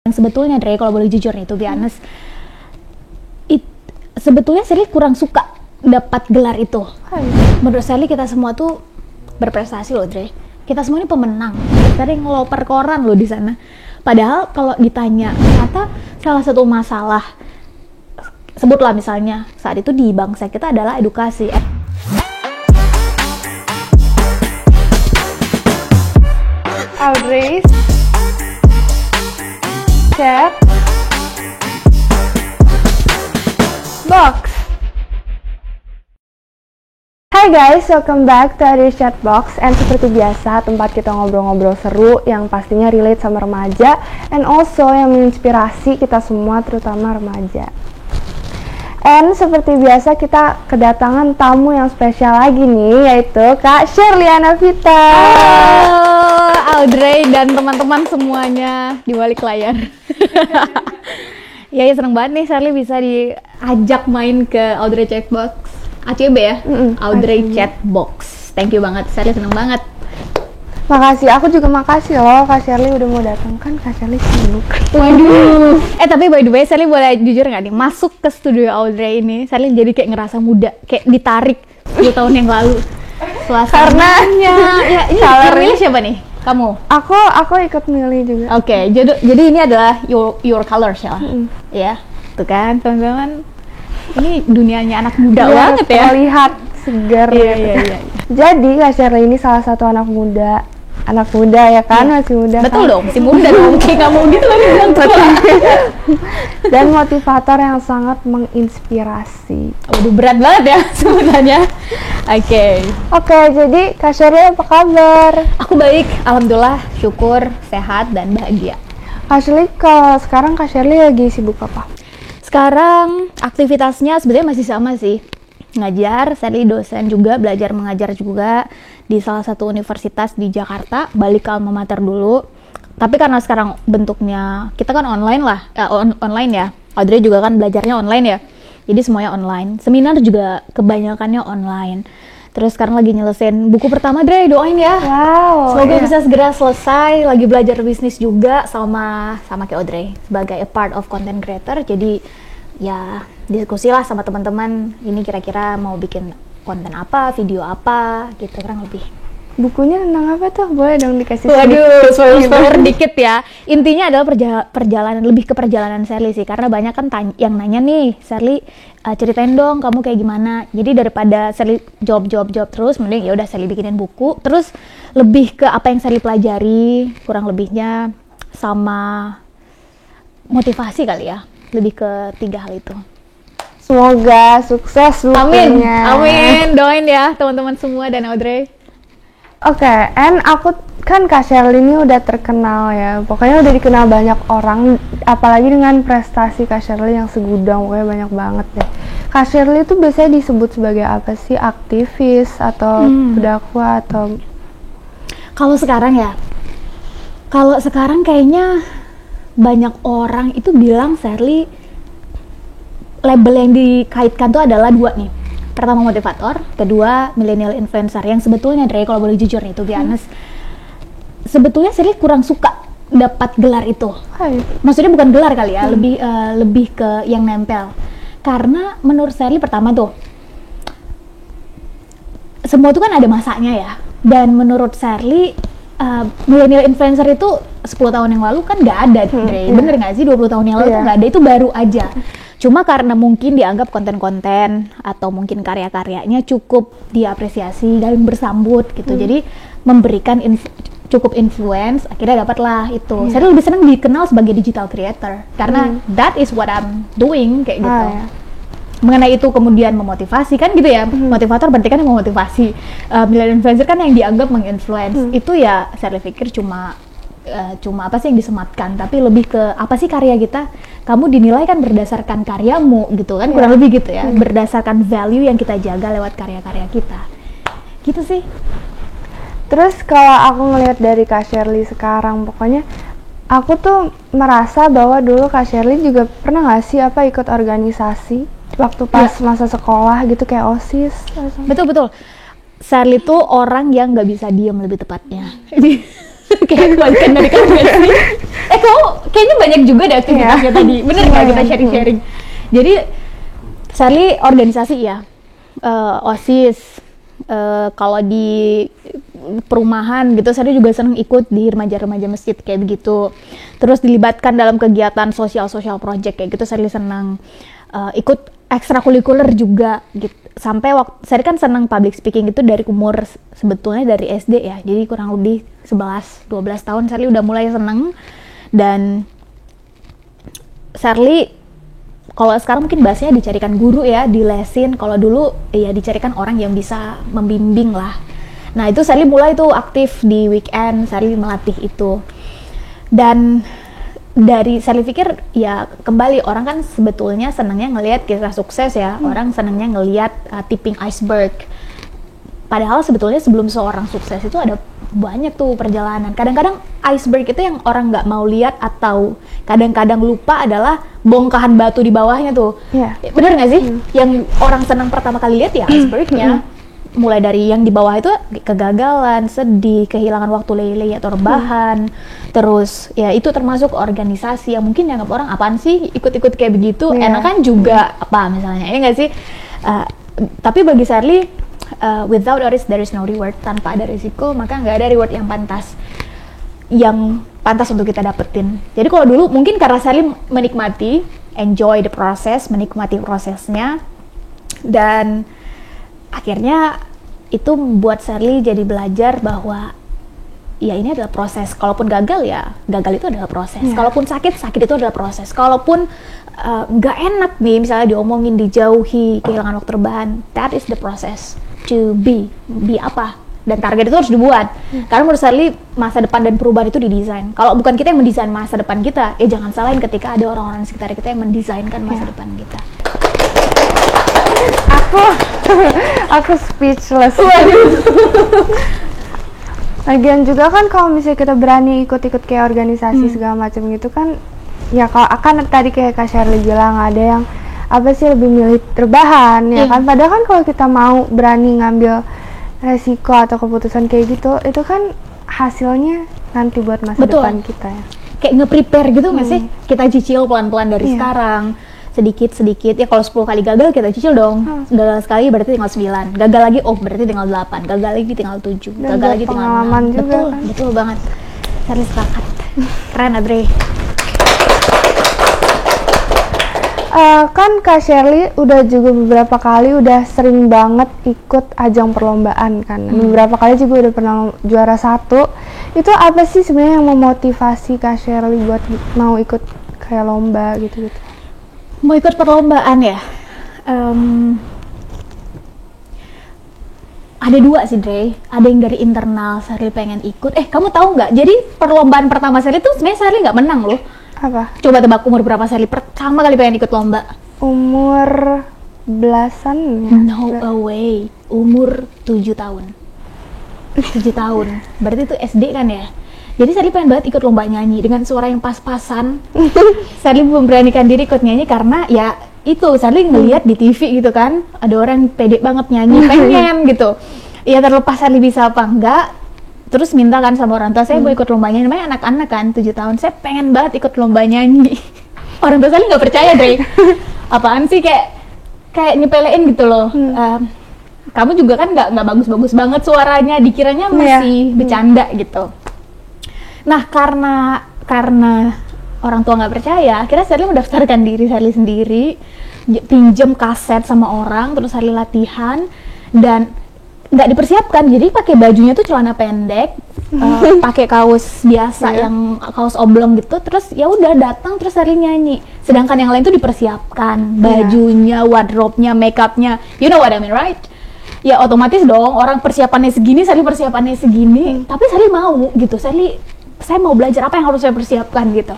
Yang sebetulnya Dre, kalau boleh jujur nih, to be honest, sebetulnya Sherly kurang suka dapat gelar itu. Menurut Sherly kita semua tuh berprestasi loh Dre. Kita semua ini pemenang. Sering ngeloper koran loh di sana. Padahal kalau ditanya, ternyata salah satu masalah, sebutlah misalnya saat itu di bangsa kita adalah edukasi. Audrey Chat Box. Hai guys, welcome back to Audrey Chat Box. And seperti biasa, tempat kita ngobrol-ngobrol seru yang pastinya relate sama remaja and also yang menginspirasi kita semua, terutama remaja. And seperti biasa kita kedatangan tamu yang spesial lagi nih, yaitu Kak Sherly Anavita. Halo Audrey dan teman-teman semuanya di balik layar. Ya seneng banget nih Sherly bisa diajak main ke Audrey Chat Box. ACB ya? Audrey Chat Box. Thank you banget, Sherly seneng banget. Makasih, aku juga makasih loh Kak Sherly udah mau datang, kan Kak Sherly sibuk. Waduh. Tapi by the way, Sherly boleh jujur nggak nih, masuk ke studio Audrey ini, Sherly jadi kayak ngerasa muda, kayak ditarik 10 tahun yang lalu. Suasananya. Ya, ini yang milih siapa nih? Kamu? Aku ikut milih juga. Oke, jadi ini adalah your colors ya. Ya, tuh kan teman-teman. Ini dunianya anak muda banget ya. Terlihat segar. Iya. Jadi Kak Sherly ini salah satu anak muda ya kan, masih muda. Betul kan? dong, masih muda dong. Kayak kamu gitu kan bilang tua. Dan motivator yang sangat menginspirasi. Waduh, berat banget ya sebenarnya. Oke, jadi Kak Sherly apa kabar? aku baik, alhamdulillah, syukur, sehat dan bahagia. Kak Sherly, kalau sekarang Kak Sherly lagi sibuk apa? Sekarang aktivitasnya sebenarnya masih sama sih. Ngajar, Sherly dosen juga, belajar mengajar juga di salah satu universitas di Jakarta, balik ke alma mater dulu. Tapi karena sekarang bentuknya, kita kan online lah, online ya. Audrey juga kan belajarnya online ya. Jadi semuanya online. Seminar juga kebanyakannya online. Terus sekarang lagi nyelesain buku pertama, Dre, doain ya. Wow. Semoga bisa segera selesai. Lagi belajar bisnis juga sama kayak Audrey sebagai a part of content creator. Jadi ya diskusi lah sama teman-teman. Ini kira-kira mau bikin konten apa, video apa, gitu kurang lebih. Bukunya tentang apa tuh? Boleh dong dikasih Waduh, spoiler dikit ya. Intinya adalah perjalanan, lebih ke perjalanan Sherly sih. Karena banyak kan yang nanya nih, Sherly ceritain dong kamu kayak gimana. Jadi daripada Sherly jawab terus, mending ya udah Sherly bikinin buku. Terus lebih ke apa yang Sherly pelajari, kurang lebihnya sama motivasi kali ya. Lebih ke 3 hal itu. Semoga sukses bukunya. Amin. Doain ya teman-teman semua dan Audrey. Oke, and aku kan Kak Sherly ini udah terkenal ya. Pokoknya udah dikenal banyak orang, apalagi dengan prestasi Kak Sherly yang segudang, pokoknya banyak banget deh. Kak Sherly itu biasanya disebut sebagai apa sih? Aktivis atau pendakwah atau? Kalau sekarang kayaknya banyak orang itu bilang Sherly, label yang dikaitkan tuh adalah 2 nih. Pertama motivator, kedua millennial influencer. Yang sebetulnya Dre, kalau boleh jujur nih, to be honest, sebetulnya Sherly kurang suka dapat gelar itu. Maksudnya bukan gelar kali ya, lebih ke yang nempel. Karena menurut Sherly pertama tuh, semua itu kan ada masanya ya. Dan menurut Sherly, millennial influencer itu 10 tahun yang lalu kan nggak ada, Dre. Bener nggak sih? 20 tahun yang lalu tuh nggak ada, itu baru aja. Cuma karena mungkin dianggap konten-konten atau mungkin karya-karyanya cukup diapresiasi dan bersambut gitu. Jadi memberikan cukup influence, akhirnya dapatlah itu. Saya lebih senang dikenal sebagai digital creator karena that is what I'm doing kayak gitu. Mengenai itu kemudian memotivasi kan gitu ya. Motivator berarti kan yang memotivasi. Millennial influencer kan yang dianggap menginfluence. Itu ya saya pikir cuma apa sih yang disematkan, tapi lebih ke apa sih karya kita. Kamu dinilai kan berdasarkan karyamu gitu kan, kurang lebih gitu ya, berdasarkan value yang kita jaga lewat karya-karya kita gitu sih. Terus kalau aku ngelihat dari Kak Sherly sekarang, pokoknya aku tuh merasa bahwa dulu Kak Sherly juga pernah nggak sih ikut organisasi waktu pas masa sekolah gitu, kayak OSIS. Betul Sherly tuh orang yang nggak bisa diem, lebih tepatnya. Kayak bagian dari kamu gak sih? Kamu kayaknya banyak juga deh aktivitasnya tadi. Bener nggak kita sharing-sharing? Jadi Sally organisasi ya, OSIS. Kalau di perumahan gitu, saya juga senang ikut di remaja-remaja masjid kayak begitu. Terus dilibatkan dalam kegiatan sosial project kayak gitu, saya senang ikut ekstrakurikuler juga gitu. Sampai saya kan senang public speaking itu dari umur sebetulnya dari SD ya, jadi kurang lebih 11-12 tahun Sally udah mulai senang. Dan Sally kalau sekarang mungkin bahasanya dicarikan guru ya, dilesin. Kalau dulu ya dicarikan orang yang bisa membimbing lah. Nah itu Sally mulai tuh aktif di weekend, Sally melatih itu. Dan dari Sally pikir ya kembali orang kan sebetulnya senangnya ngelihat kisah sukses ya, orang senangnya ngelihat tipping iceberg. Padahal sebetulnya sebelum seorang sukses itu ada banyak tuh perjalanan. Kadang-kadang iceberg itu yang orang nggak mau lihat atau kadang-kadang lupa adalah bongkahan batu di bawahnya tuh. Bener nggak sih? Yang orang senang pertama kali lihat ya icebergnya. Mulai dari yang di bawah itu kegagalan, sedih, kehilangan waktu lele atau rebahan. Terus ya itu termasuk organisasi yang mungkin dianggap orang apaan sih ikut-ikut kayak begitu. Enak kan juga apa misalnya, ya nggak sih? Tapi bagi Sally, without a risk there is no reward. Tanpa ada risiko maka nggak ada reward yang pantas untuk kita dapetin. Jadi kalau dulu mungkin karena Sally menikmati, enjoy the process, menikmati prosesnya, dan akhirnya itu membuat Sally jadi belajar bahwa ya ini adalah proses. Kalaupun gagal ya gagal itu adalah proses. Kalaupun sakit itu adalah proses. Kalaupun nggak enak nih misalnya diomongin, dijauhi, kehilangan waktu rebahan, that is the process to be apa, dan target itu harus dibuat. Karena menurut Sally masa depan dan perubahan itu didesain. Kalau bukan kita yang mendesain masa depan kita, ya jangan salahin ketika ada orang-orang di sekitar kita yang mendesainkan masa depan kita. Aku speechless. Lagian juga kan kalau misalnya kita berani ikut-ikut kayak organisasi segala macam gitu kan, ya kalau akan tadi kayak Kak Shirley bilang ada yang apa sih lebih milih rebahan ya kan, padahal kan kalau kita mau berani ngambil resiko atau keputusan kayak gitu itu kan hasilnya nanti buat masa depan kita ya. Kayak nge-prepare gitu nggak sih? Kita cicil pelan-pelan dari sekarang, sedikit-sedikit ya. Kalau 10 kali gagal kita cicil dong. Gagal sekali berarti tinggal 9, gagal lagi berarti tinggal 8, gagal lagi tinggal 7, dan gagal lagi tinggal 6. juga kan? Betul banget. Sally sepakat. Keren Adre. Kan Kak Shirley udah juga beberapa kali udah sering banget ikut ajang perlombaan kan. Beberapa kali juga udah pernah juara 1. Itu apa sih sebenarnya yang memotivasi Kak Shirley buat mau ikut kayak lomba gitu-gitu? Mau ikut perlombaan ya? Ada 2 sih Dre. Ada yang dari internal Sally pengen ikut. Kamu tahu nggak? Jadi perlombaan pertama Sally tuh sebenarnya Sally nggak menang loh. Apa? Coba tebak umur berapa Sally pertama kali pengen ikut lomba? Umur belasan ya? No way. Umur 7 tahun. 7 tahun. Berarti itu SD kan ya? Jadi Sally pengen banget ikut lomba nyanyi dengan suara yang pas-pasan. Sally memberanikan diri ikut nyanyi karena ya itu Sally ngelihat di TV gitu kan, ada orang pede banget nyanyi, pengen gitu. Ya terlepas Sally bisa apa enggak, terus minta kan sama orang tua, saya mau ikut lomba nyanyi. Namanya anak-anak kan, 7 tahun, saya pengen banget ikut lomba nyanyi. Orang tua Sally nggak percaya deh. Apaan sih, kayak nyepelein gitu loh. Kamu juga kan nggak bagus-bagus banget suaranya, dikiranya masih bercanda gitu. Nah karena orang tua nggak percaya, akhirnya Sally mendaftarkan diri Sally sendiri, pinjem kaset sama orang, terus Sally latihan dan nggak dipersiapkan. Jadi pakai bajunya tuh celana pendek, pakai kaos biasa yang kaos oblong gitu, terus ya udah datang terus Sally nyanyi. Sedangkan yang lain tuh dipersiapkan bajunya, wardrobe-nya, make-up-nya, you know what I mean right? Ya otomatis dong, orang persiapannya segini, Sally persiapannya segini, tapi Sally mau gitu, saya mau belajar apa yang harus saya persiapkan gitu.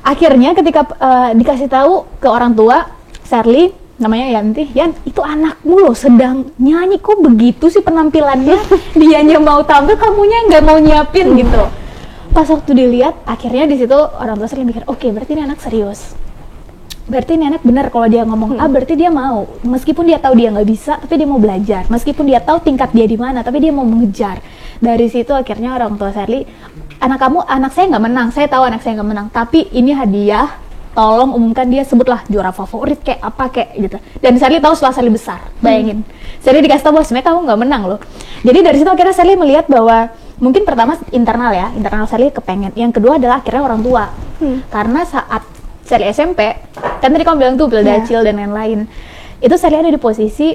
Akhirnya ketika dikasih tahu ke orang tua, Sally namanya Yanti, Yan itu anakmu loh sedang nyanyi, kok begitu sih penampilannya, dianya mau tampil, kamunya nggak mau nyiapin gitu. Pas waktu dilihat, akhirnya di situ orang tua Sally mikir, oke, berarti ini anak serius. Berarti ini anak benar kalau dia ngomong berarti dia mau, meskipun dia tahu dia nggak bisa, tapi dia mau belajar. Meskipun dia tahu tingkat dia di mana, tapi dia mau mengejar. dari situ akhirnya orang tua Sherly, anak saya nggak menang, saya tahu anak saya nggak menang, tapi ini hadiah, tolong umumkan dia, sebutlah juara favorit kayak apa kayak gitu. Dan Sherly tahu setelah Sherly besar, bayangin. Sherly dikasih tahu bahwa sebenarnya kamu nggak menang loh. Jadi dari situ akhirnya Sherly melihat bahwa mungkin pertama internal Sherly kepengen. Yang kedua adalah akhirnya orang tua. Karena saat Sherly SMP, kan tadi kamu bilang tuh Pildacil dan lain-lain. Itu Sherly ada di posisi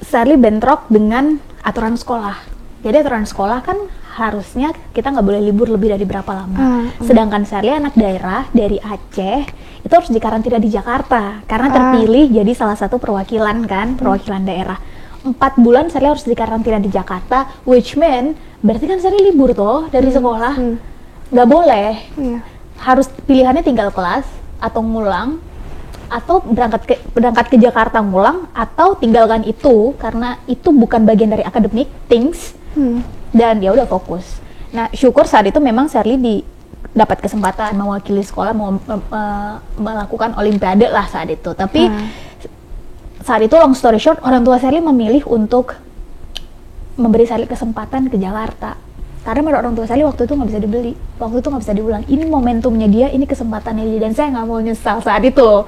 Sherly bentrok dengan aturan sekolah. Jadi aturan sekolah kan harusnya kita nggak boleh libur lebih dari berapa lama. Sedangkan Sherly anak daerah dari Aceh, itu harus dikarantina di Jakarta karena terpilih jadi salah satu perwakilan daerah. 4 bulan Sherly harus dikarantina di Jakarta, which mean berarti kan Sherly libur toh dari sekolah. Nggak boleh. Harus pilihannya tinggal kelas atau ngulang, atau berangkat ke Jakarta ngulang, atau tinggalkan itu karena itu bukan bagian dari academic things. Dan ya udah fokus. Nah, syukur saat itu memang Sherly dapat kesempatan mewakili sekolah melakukan olimpiade lah saat itu. Tapi saat itu long story short, orang tua Sherly memilih untuk memberi Sherly kesempatan ke Jakarta. Karena menurut orang tua Sherly waktu itu nggak bisa dibeli, waktu itu nggak bisa diulang. Ini momentumnya dia, ini kesempatannya dia, dan saya nggak mau nyesal saat itu.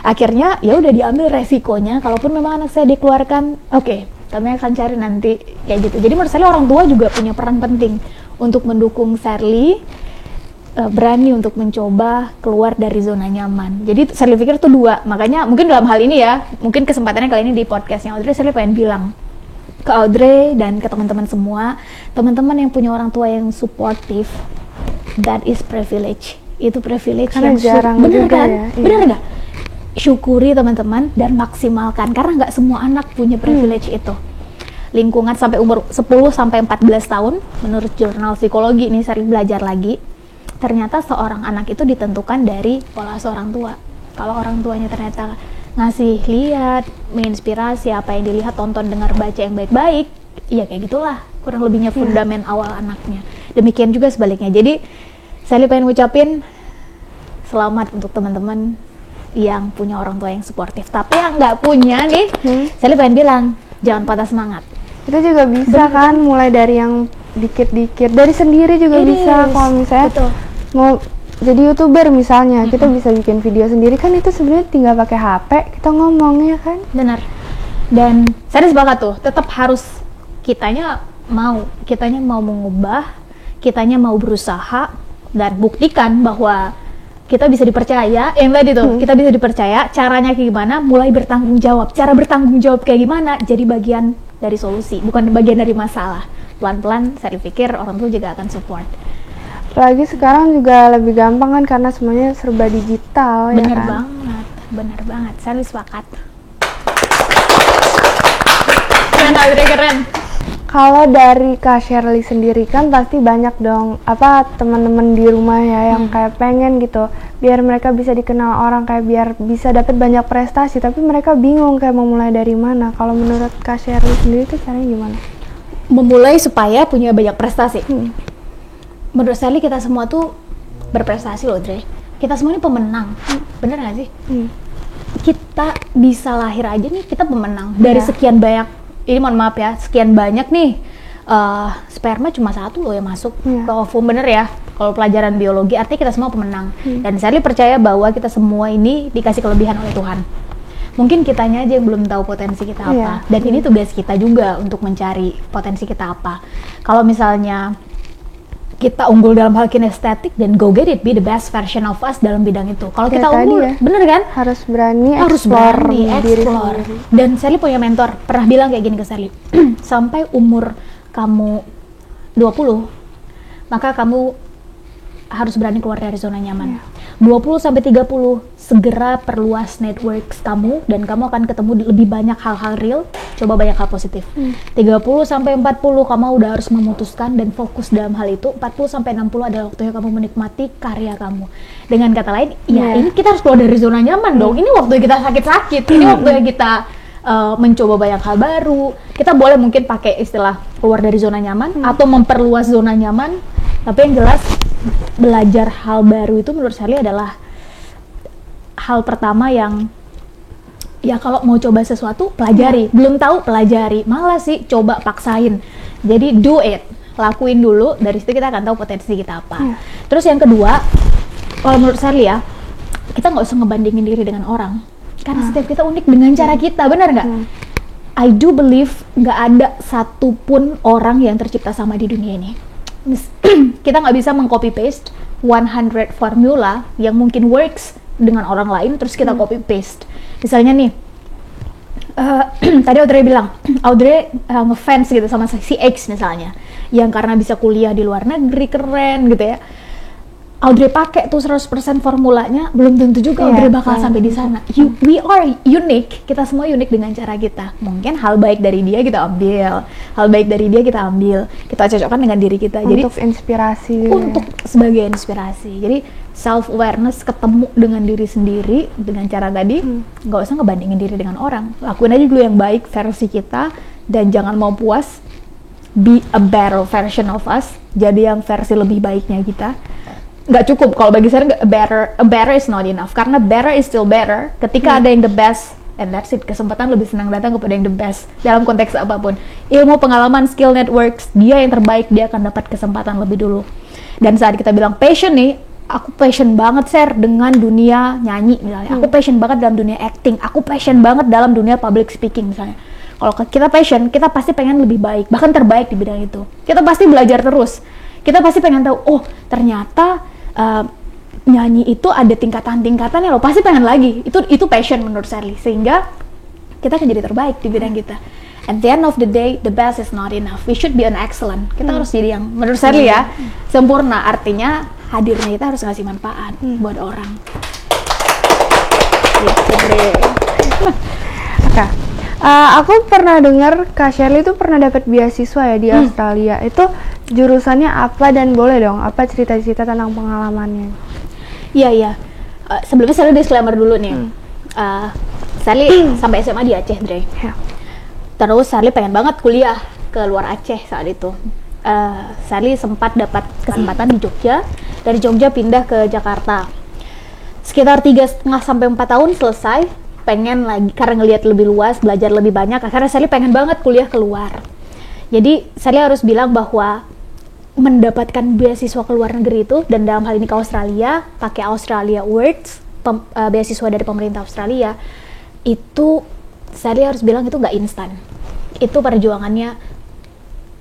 Akhirnya ya udah diambil resikonya. Kalaupun memang anak saya dikeluarkan, oke, kami akan cari nanti kayak gitu. Jadi menurut Sherly orang tua juga punya peran penting untuk mendukung Sherly berani untuk mencoba keluar dari zona nyaman. Jadi Sherly pikir tuh dua. Makanya mungkin dalam hal ini ya, mungkin kesempatannya kali ini di podcastnya Audrey, Sherly pengen bilang ke Audrey dan ke teman-teman semua, teman-teman yang punya orang tua yang supportive, that is privilege. Itu privilege karena yang jarang bener juga kan? Ya? Bener nggak? Syukuri teman-teman dan maksimalkan, karena nggak semua anak punya privilege itu. Lingkungan sampai umur 10 sampai 14 tahun, menurut jurnal psikologi ini sering belajar lagi, ternyata seorang anak itu ditentukan dari pola seorang tua. Kalau orang tuanya ternyata ngasih lihat, menginspirasi apa yang dilihat, tonton, dengar, baca yang baik-baik, ya kayak gitulah kurang lebihnya fundament awal anaknya. Demikian juga sebaliknya. Jadi saya pengen ngucapin selamat untuk teman-teman yang punya orang tua yang suportif. Tapi yang nggak punya nih, saya pengen bilang jangan patah semangat. Itu juga bisa kan, mulai dari yang dikit-dikit, dari sendiri juga bisa. Kalau misalnya mau jadi YouTuber misalnya, kita bisa bikin video sendiri kan, itu sebenarnya tinggal pakai HP, kita ngomongnya kan. Benar. Dan saya sepakat tuh, tetap harus kitanya mau mengubah, kitanya mau berusaha dan buktikan bahwa kita bisa dipercaya. Yang tadi tuh, kita bisa dipercaya. Caranya kayak gimana? Mulai bertanggung jawab. Cara bertanggung jawab kayak gimana? Jadi bagian dari solusi, bukan bagian dari masalah. Pelan-pelan saya pikir orang tua juga akan support. Lagi sekarang juga lebih gampang kan karena semuanya serba digital. Bener ya kan? bener banget, saya sepakat. Keren. Kalau dari Kak Sherly sendiri kan pasti banyak dong teman-teman di rumah ya yang kayak pengen gitu biar mereka bisa dikenal orang, kayak biar bisa dapat banyak prestasi, tapi mereka bingung kayak mau mulai dari mana. Kalau menurut Kak Sherly sendiri itu caranya gimana? Memulai supaya punya banyak prestasi. Menurut Sherly kita semua tuh berprestasi loh, Dre. Kita semua ini pemenang. Bener gak sih? Kita bisa lahir aja nih, kita pemenang. Dari sekian banyak, ini mohon maaf ya, sekian banyak nih, sperma cuma satu loh yang masuk ke ovum, bener ya? Kalau pelajaran biologi, artinya kita semua pemenang. Dan Sherly percaya bahwa kita semua ini dikasih kelebihan oleh Tuhan. Mungkin kitanya aja yang belum tahu potensi kita apa. Dan ini tugas kita juga untuk mencari potensi kita apa. Kalau misalnya kita unggul dalam hal kinestetik, dan go get it, be the best version of us dalam bidang itu. Kalau kita unggul, bener kan? Harus berani explore. Dan Sherly punya mentor, pernah bilang kayak gini ke Sherly, sampai umur kamu 20, maka kamu harus berani keluar dari zona nyaman. 20 sampai 30 segera perluas networks kamu, dan kamu akan ketemu lebih banyak hal-hal real, coba banyak hal positif. 30 sampai 40 kamu udah harus memutuskan dan fokus dalam hal itu. 40 sampai 60 adalah waktunya kamu menikmati karya kamu. Dengan kata lain, ini kita harus keluar dari zona nyaman dong. Ini waktunya kita sakit-sakit, ini waktunya kita mencoba banyak hal baru. Kita boleh mungkin pakai istilah keluar dari zona nyaman atau memperluas zona nyaman, tapi yang jelas belajar hal baru itu menurut saya adalah hal pertama yang kalau mau coba sesuatu pelajari, belum tahu pelajari, malah sih coba paksain. Jadi do it, lakuin dulu, dari situ kita akan tahu potensi kita apa. Terus yang kedua, kalau menurut Sherly ya, kita nggak usah ngebandingin diri dengan orang, karena setiap kita unik dengan cara kita, benar nggak? I do believe nggak ada satupun orang yang tercipta sama di dunia ini. Kita nggak bisa meng-copy paste 100 formula yang mungkin works dengan orang lain, terus kita copy paste. Misalnya nih, tadi Audrey bilang, Audrey ngefans gitu sama si X misalnya, yang karena bisa kuliah di luar negeri, keren gitu ya. Audrey pakai tuh 100% formulanya, belum tentu juga Audrey bakal sampai di sana. We are unique, kita semua unik dengan cara kita. Mungkin hal baik dari dia kita ambil, hal baik dari dia kita ambil, kita cocokkan dengan diri kita. Untuk inspirasi. Untuk sebagai inspirasi. Jadi self awareness, ketemu dengan diri sendiri dengan cara tadi, nggak usah ngebandingin diri dengan orang. Lakuin aja dulu yang baik versi kita, dan jangan mau puas. Be a better version of us. Jadi yang versi lebih baiknya kita. Nggak cukup, kalau bagi saya a better is not enough, karena better is still better ketika ada yang the best, and that's it. Kesempatan lebih senang datang kepada yang the best dalam konteks apapun, ilmu, pengalaman, skill, networks, dia yang terbaik, dia akan dapat kesempatan lebih dulu. Dan saat kita bilang passion nih, aku passion banget share dengan dunia nyanyi misalnya, aku passion banget dalam dunia acting, aku passion banget dalam dunia public speaking misalnya. Kalau kita passion, kita pasti pengen lebih baik, bahkan terbaik di bidang itu. Kita pasti belajar terus, kita pasti pengen tahu, oh ternyata nyanyi itu ada tingkatan-tingkatannya loh, pasti pengen lagi. Itu passion menurut Sherly, sehingga kita akan jadi terbaik di bidang kita. At the end of the day, the best is not enough, we should be an excellent. Kita harus jadi yang menurut Sherly ya, sempurna. Artinya hadirnya kita harus ngasih manfaat buat orang. Gitu deh. Oke. Aku pernah dengar Kak Sherly tuh pernah dapat beasiswa ya di Australia. Itu jurusannya apa, dan boleh dong apa cerita-cerita tentang pengalamannya? Iya. Sebelumnya Sherly disclaimer dulu nih. Sherly sampai SMA di Aceh, Dre. Terus Sherly pengen banget kuliah ke luar Aceh saat itu. Sherly sempat dapat kesempatan di Jogja. Dari Jogja pindah ke Jakarta. Sekitar 3,5 sampai 4 tahun selesai. Pengen lagi, karena ngelihat lebih luas, belajar lebih banyak, akhirnya Sherly pengen banget kuliah keluar. Jadi Sherly harus bilang bahwa mendapatkan beasiswa ke luar negeri itu, dan dalam hal ini ke Australia, pakai Australia Works, beasiswa dari pemerintah Australia, itu Sherly harus bilang itu nggak instan. Itu perjuangannya.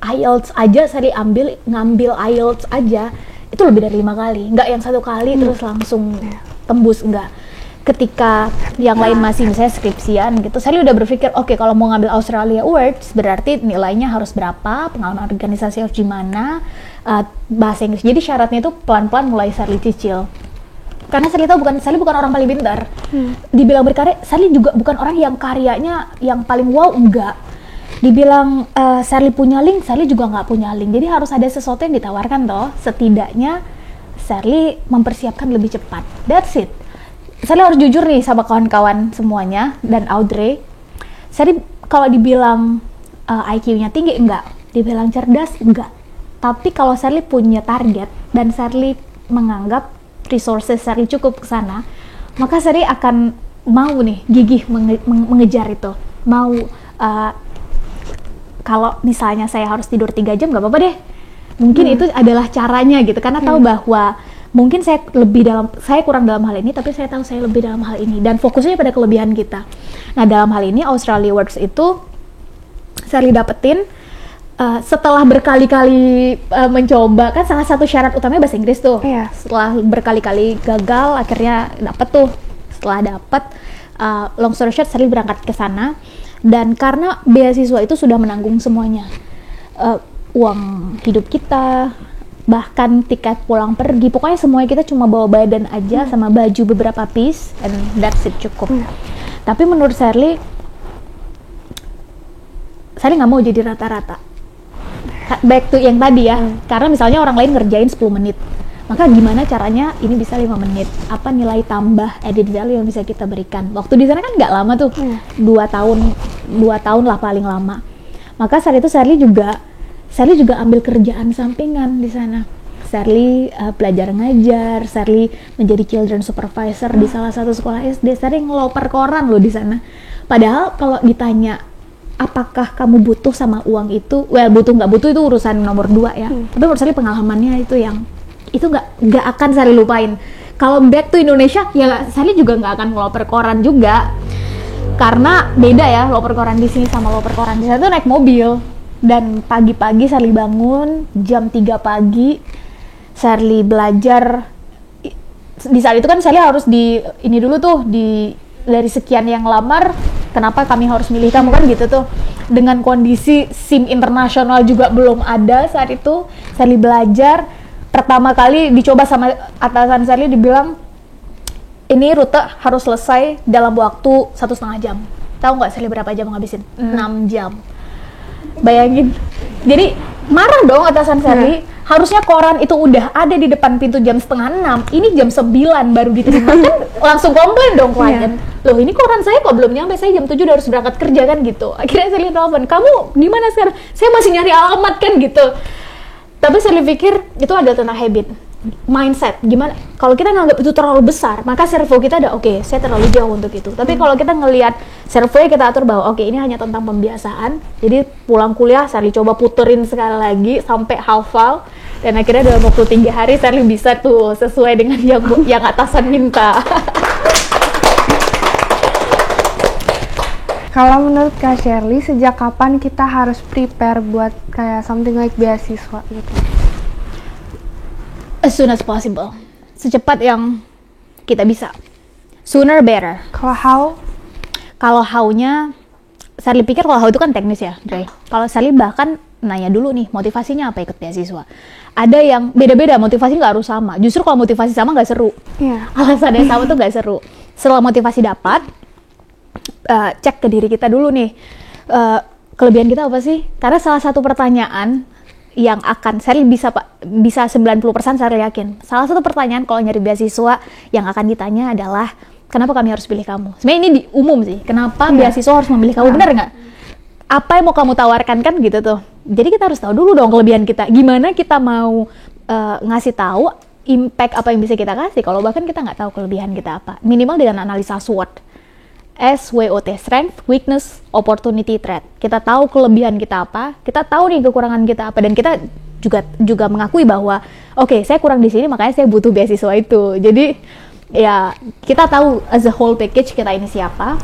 IELTS aja Sherly ngambil IELTS aja, itu lebih dari 5 kali, nggak yang 1 kali terus langsung tembus, enggak. Ketika yang lain masih misalnya skripsian gitu, saya udah berpikir, oke, kalau mau ngambil Australia Works berarti nilainya harus berapa, pengalaman organisasi harus gimana, bahasa Inggris. Jadi syaratnya itu pelan-pelan mulai Sherly cicil. Karena Sherly tahu Sherly bukan orang paling pintar. Dibilang berkarya, Sherly juga bukan orang yang karyanya yang paling wow, enggak. Dibilang Sherly punya link, Sherly juga nggak punya link. Jadi harus ada sesuatu yang ditawarkan toh. Setidaknya Sherly mempersiapkan lebih cepat. That's it. Sherly harus jujur nih sama kawan-kawan semuanya dan Audrey. Sherly kalau dibilang IQ-nya tinggi, enggak. Dibilang cerdas, enggak. Tapi kalau Sherly punya target dan Sherly menganggap resources Sherly cukup ke sana, maka Sherly akan mau nih gigih mengejar itu. Mau kalau misalnya saya harus tidur 3 jam, nggak apa-apa deh. Mungkin itu adalah caranya gitu, karena tahu bahwa mungkin saya kurang dalam hal ini, tapi saya tahu saya lebih dalam hal ini, dan fokusnya pada kelebihan kita. Nah, dalam hal ini Australia Works itu Sherly dapetin setelah berkali-kali mencoba, kan salah satu syarat utamanya bahasa Inggris tuh. Setelah berkali-kali gagal, akhirnya dapet tuh. Setelah dapet, long story short, Sherly berangkat ke sana, dan karena beasiswa itu sudah menanggung semuanya, uang hidup kita, bahkan tiket pulang pergi, pokoknya semuanya kita cuma bawa badan aja sama baju beberapa piece, and that's it, cukup. Tapi menurut Sherly nggak mau jadi rata-rata. Back to yang tadi ya, karena misalnya orang lain ngerjain 10 menit, maka gimana caranya ini bisa 5 menit? Apa nilai tambah added value yang bisa kita berikan? Waktu di sana kan nggak lama tuh, 2 tahun lah paling lama. Maka saat itu Sherly juga ambil kerjaan sampingan di sana. Sherly belajar ngajar, Sherly menjadi children supervisor di salah satu sekolah SD. Sherly ngeloper koran loh di sana. Padahal kalau ditanya apakah kamu butuh sama uang itu? Well, butuh nggak butuh itu urusan nomor 2 ya. Tapi menurut Sally pengalamannya itu yang itu nggak akan Sally lupain. Kalau back to Indonesia, ya Sally juga nggak akan ngeloper koran juga, karena beda ya loper koran di sini sama loper koran di sana tuh naik mobil. Dan pagi-pagi Sally bangun jam 3 pagi, Sally belajar. Di saat itu kan Sally harus ini dulu tuh dari sekian yang lamar, kenapa kami harus milih kamu kan gitu tuh. Dengan kondisi SIM internasional juga belum ada saat itu, Sally belajar. Pertama kali dicoba sama atasan Sally, dibilang ini rute harus selesai dalam waktu 1,5 jam. Tahu nggak Sally berapa jam ngabisin? 6 jam. Bayangin. Jadi marah dong atasan Sally. Harusnya koran itu udah ada di depan pintu jam 5:30. Ini jam 9 baru diterima. Kan langsung komplain dong klien. Loh, ini koran saya kok belum nyampe, saya jam 7 udah harus berangkat kerja kan gitu. Akhirnya Sally telepon, kamu di mana sekarang? Saya masih nyari alamat kan gitu. Tapi Sally pikir itu adalah tentang habit, mindset. Gimana kalau kita nganggap itu terlalu besar, maka servo kita ada oke, saya terlalu jauh untuk itu. Tapi kalau kita ngelihat servonya, kita atur bahwa oke, ini hanya tentang pembiasaan. Jadi pulang kuliah Sally coba puterin sekali lagi sampai hafal, dan akhirnya dalam waktu 3 hari Sally bisa tuh sesuai dengan yang atasan minta. Kalau menurut Kak Shirley, sejak kapan kita harus prepare buat kayak something like beasiswa gitu? As soon as possible, secepat yang kita bisa. Sooner better. Kalau how-nya, Sally pikir kalau how itu kan teknis ya, Dre. Kalau Sally bahkan nanya dulu nih, motivasinya apa ikut beasiswa. Ada yang beda-beda, motivasi nggak harus sama. Justru kalau motivasi sama nggak seru. Alasannya sama tuh nggak seru. Setelah motivasi dapat, cek ke diri kita dulu nih, kelebihan kita apa sih? Karena salah satu pertanyaan yang akan Sally bisa 90% saya yakin. Salah satu pertanyaan kalau nyari beasiswa yang akan ditanya adalah kenapa kami harus pilih kamu? Sebenarnya ini di umum sih. Kenapa beasiswa harus memilih kamu? Benar nggak? Apa yang mau kamu tawarkan kan gitu tuh. Jadi kita harus tahu dulu dong kelebihan kita. Gimana kita mau ngasih tahu impact apa yang bisa kita kasih kalau bahkan kita nggak tahu kelebihan kita apa. Minimal dengan analisa SWOT. SWOT, strength, weakness, opportunity, threat. Kita tahu kelebihan kita apa, kita tahu nih kekurangan kita apa, dan kita juga mengakui bahwa oke, saya kurang di sini, makanya saya butuh beasiswa itu. Jadi ya kita tahu as a whole package kita ini siapa,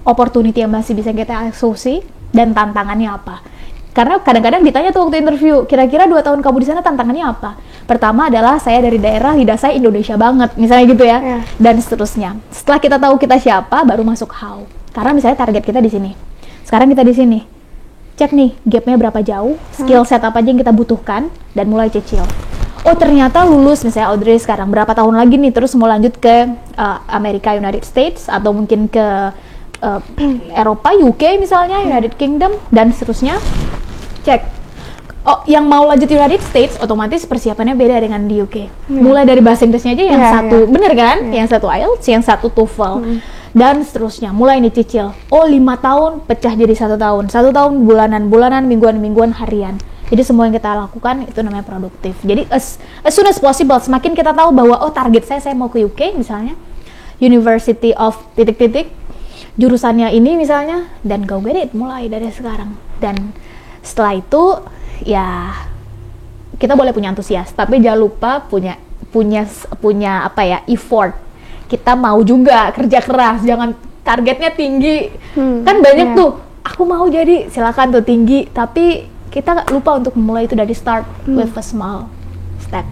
opportunity yang masih bisa kita eksekusi, dan tantangannya apa. Karena kadang-kadang ditanya tuh waktu interview, kira-kira 2 tahun kamu di sana tantangannya apa? Pertama adalah saya dari daerah, lidah saya Indonesia banget, misalnya gitu ya, dan seterusnya. Setelah kita tahu kita siapa, baru masuk how. Karena misalnya target kita di sini. Sekarang kita di sini. Cek nih, gapnya berapa jauh, skill set apa aja yang kita butuhkan, dan mulai cicil. Oh ternyata lulus, misalnya Audrey sekarang, berapa tahun lagi nih, terus mau lanjut ke Amerika, United States, atau mungkin ke Eropa, UK misalnya, United Kingdom, dan seterusnya. Cek. Oh, yang mau lanjut United States, otomatis persiapannya beda dengan di UK. Mulai dari bahasa Inggrisnya aja yang satu, bener kan? Yang satu IELTS, yang satu TOEFL, dan seterusnya. Mulai dicicil. Oh, 5 tahun pecah jadi 1 tahun. 1 tahun bulanan, mingguan, harian. Jadi semua yang kita lakukan itu namanya produktif. Jadi as soon as possible, semakin kita tahu bahwa oh target saya mau ke UK misalnya, University of titik-titik, jurusannya ini misalnya, dan go get it, mulai dari sekarang. Dan setelah itu ya kita boleh punya antusias, tapi jangan lupa punya apa ya, effort. Kita mau juga kerja keras, jangan targetnya tinggi. Kan banyak tuh, aku mau jadi, silakan tuh tinggi, tapi kita lupa untuk memulai itu dari start with a small step.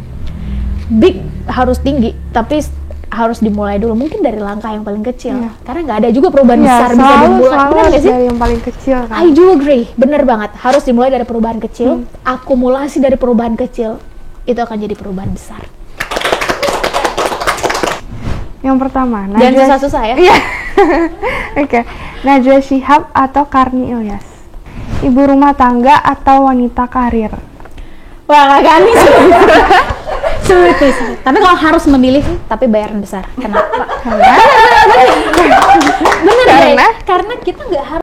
Big harus tinggi, tapi harus dimulai dulu, mungkin dari langkah yang paling kecil, karena nggak ada juga perubahan besar bisa dimulai. Benar nggak sih? Dari yang paling kecil kan? I do agree, bener banget. Harus dimulai dari perubahan kecil, akumulasi dari perubahan kecil, itu akan jadi perubahan besar. Yang pertama, dan susah-susah ya? Iya. Oke. Najwa Shihab atau Karni Ilyas? Ibu rumah tangga atau wanita karir? Wah, Karni sulit. Tapi kalau harus memilih, tapi bayaran besar. Kenapa? Bener, karena kita nggak harus